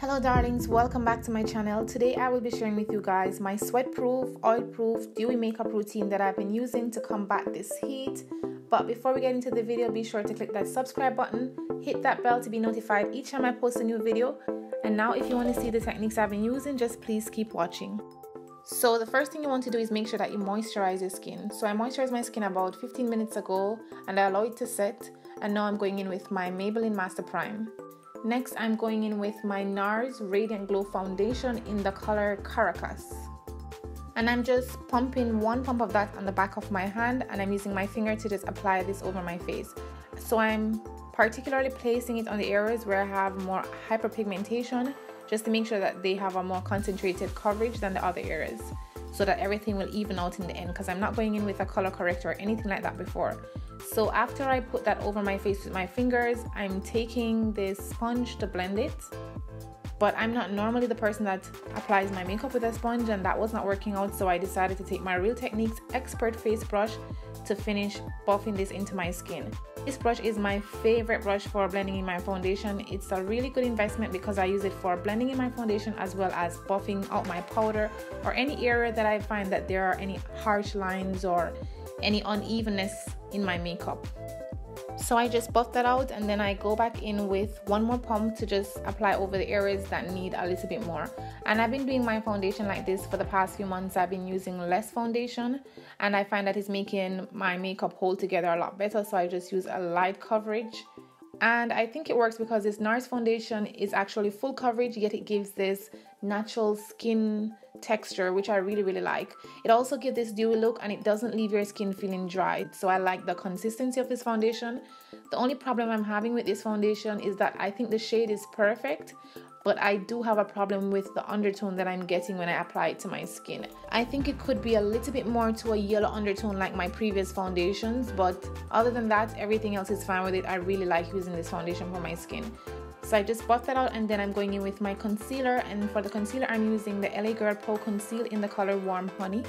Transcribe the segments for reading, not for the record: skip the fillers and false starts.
Hello darlings, welcome back to my channel. Today I will be sharing with you guys my sweat-proof, oil-proof, dewy makeup routine that I've been using to combat this heat. But before we get into the video, be sure to click that subscribe button, hit that bell to be notified each time I post a new video. And now if you want to see the techniques I've been using, just please keep watching. So the first thing you want to do is make sure that you moisturize your skin. So I moisturized my skin about 15 minutes ago and I allow it to set. And now I'm going in with my Maybelline Master Prime. Next, I'm going in with my Nars Radiant Glow foundation in the color Caracas. And I'm just pumping one pump of that on the back of my hand, and I'm using my finger to just apply this over my face. So I'm particularly placing it on the areas where I have more hyperpigmentation, just to make sure that they have a more concentrated coverage than the other areas, so that everything will even out in the end, because I'm not going in with a color corrector or anything like that before. So after I put that over my face with my fingers, I'm taking this sponge to blend it. But I'm not normally the person that applies my makeup with a sponge, and that was not working out, so I decided to take my Real Techniques Expert Face Brush to finish buffing this into my skin. This brush is my favorite brush for blending in my foundation. It's a really good investment because I use it for blending in my foundation as well as buffing out my powder or any area that I find that there are any harsh lines or any unevenness in my makeup. So I just buff that out, and then I go back in with one more pump to just apply over the areas that need a little bit more. And I've been doing my foundation like this for the past few months. I've been using less foundation, and I find that it's making my makeup hold together a lot better, so I just use a light coverage. And I think it works because this Nars foundation is actually full coverage, yet it gives this natural skin texture, which I really like. It also gives this dewy look, and it doesn't leave your skin feeling dry. So I like the consistency of this foundation. The only problem I'm having with this foundation is that I think the shade is perfect, but I do have a problem with the undertone that I'm getting when I apply it to my skin. I think it could be a little bit more to a yellow undertone like my previous foundations, but other than that, everything else is fine with it. I really like using this foundation for my skin. So I just buff that out, and then I'm going in with my concealer, and for the concealer I'm using the Girl Pro Conceal in the color Warm Honey.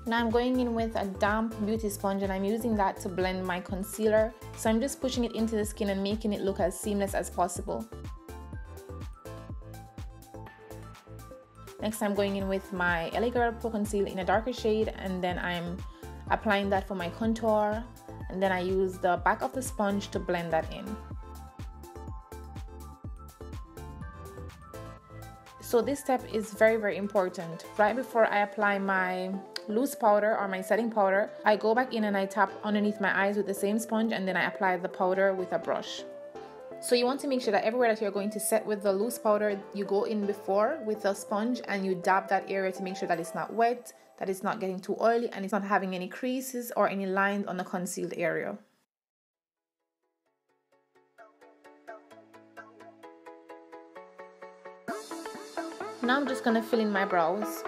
Now I'm going in with a damp beauty sponge, and I'm using that to blend my concealer. So I'm just pushing it into the skin and making it look as seamless as possible. Next I'm going in with my Girl Pro Conceal in a darker shade, and then I'm applying that for my contour, and then I use the back of the sponge to blend that in. So this step is very important. Right before I apply my loose powder or my setting powder, I go back in and I tap underneath my eyes with the same sponge, and then I apply the powder with a brush. So you want to make sure that everywhere that you're going to set with the loose powder, you go in before with the sponge and you dab that area to make sure that it's not wet, that it's not getting too oily, and it's not having any creases or any lines on the concealed area. Now I'm just gonna fill in my brows.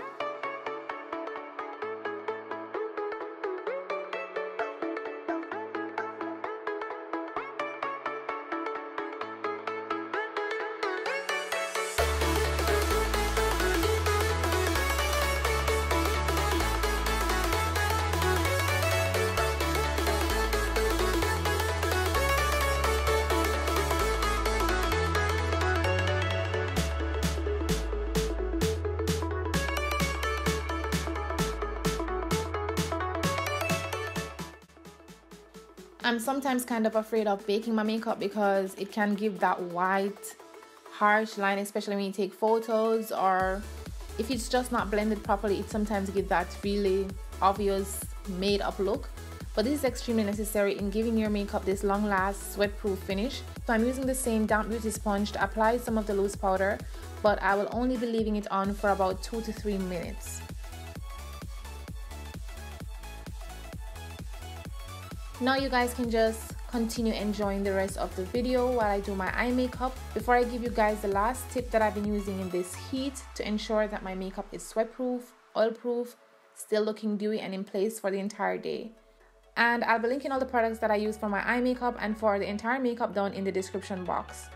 I'm sometimes kind of afraid of baking my makeup because it can give that white, harsh line, especially when you take photos, or if it's just not blended properly, it sometimes gives that really obvious made up look. But this is extremely necessary in giving your makeup this long last sweat-proof finish. So I'm using the same damp beauty sponge to apply some of the loose powder, but I will only be leaving it on for about 2 to 3 minutes. Now you guys can just continue enjoying the rest of the video while I do my eye makeup. Before I give you guys the last tip that I've been using in this heat to ensure that my makeup is sweat proof, oil proof, still looking dewy and in place for the entire day. And I'll be linking all the products that I use for my eye makeup and for the entire makeup down in the description box.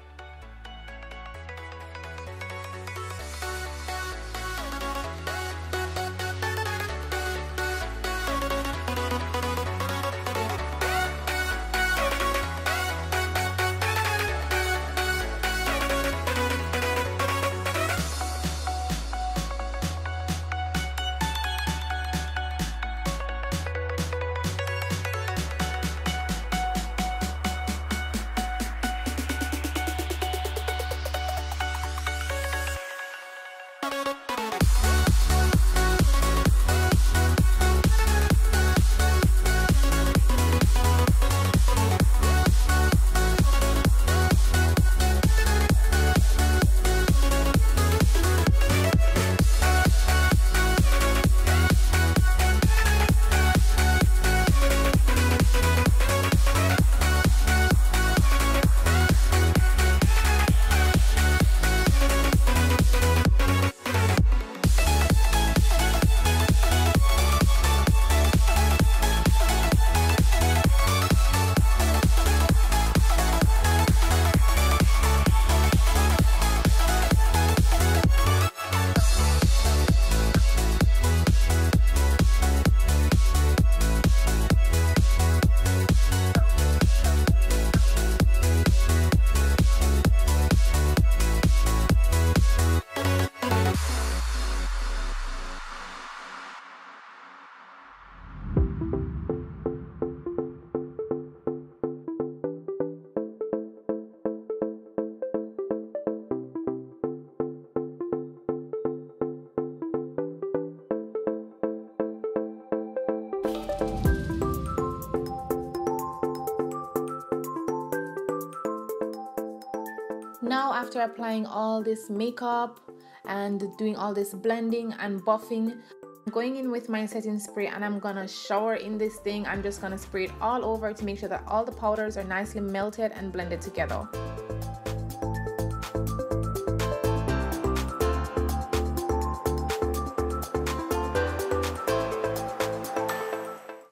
Now after applying all this makeup and doing all this blending and buffing, I'm going in with my setting spray and I'm gonna shower in this thing. I'm just gonna spray it all over to make sure that all the powders are nicely melted and blended together.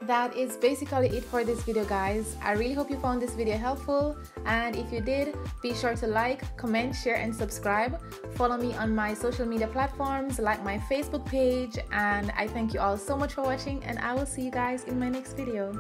That is basically it for this video, guys. I really hope you found this video helpful, and if you did, be sure to like, comment, share and subscribe. Follow me on my social media platforms like my Facebook page, and I thank you all so much for watching, and I will see you guys in my next video.